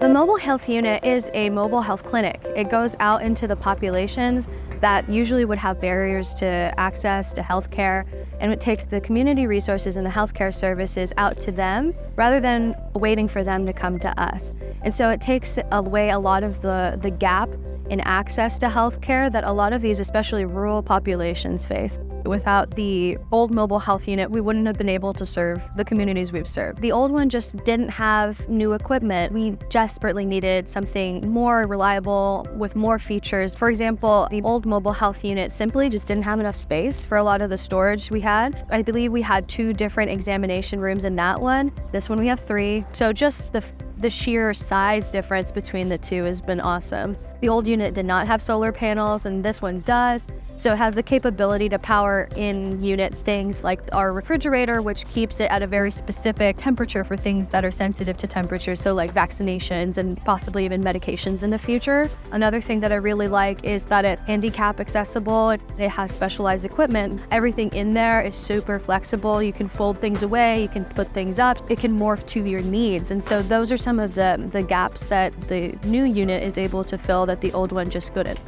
The mobile health unit is a mobile health clinic. It goes out into the populations that usually would have barriers to access to healthcare, and it takes the community resources and the healthcare services out to them rather than waiting for them to come to us. And so it takes away a lot of the gap in access to healthcare that a lot of these, especially rural populations, face. Without the old mobile health unit, we wouldn't have been able to serve the communities we've served. The old one just didn't have new equipment. We desperately needed something more reliable with more features. For example, the old mobile health unit simply just didn't have enough space for a lot of the storage we had. I believe we had 2 different examination rooms in that one. This one we have 3. So just the sheer size difference between the 2 has been awesome. The old unit did not have solar panels, and this one does. So it has the capability to power in-unit things like our refrigerator, which keeps it at a very specific temperature for things that are sensitive to temperature, so like vaccinations and possibly even medications in the future. Another thing that I really like is that it's handicap accessible. It has specialized equipment. Everything in there is super flexible. You can fold things away, you can put things up, it can morph to your needs. And so those are some of the gaps that the new unit is able to fill that the old one just couldn't.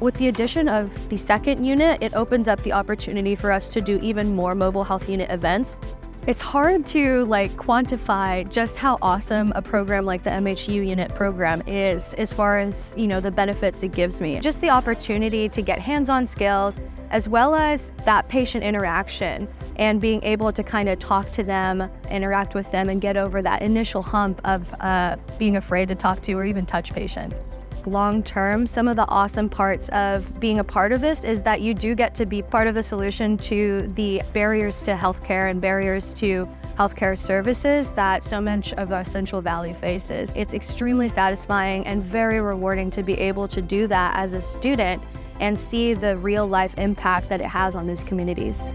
With the addition of the second unit, it opens up the opportunity for us to do even more mobile health unit events. It's hard to quantify just how awesome a program like the MHU unit program is as far as, the benefits it gives me. Just the opportunity to get hands-on skills as well as that patient interaction and being able to kind of talk to them, interact with them, and get over that initial hump of being afraid to talk to or even touch patients. Long term, some of the awesome parts of being a part of this is that you do get to be part of the solution to the barriers to healthcare and barriers to healthcare services that so much of our Central Valley faces. It's extremely satisfying and very rewarding to be able to do that as a student and see the real life impact that it has on these communities.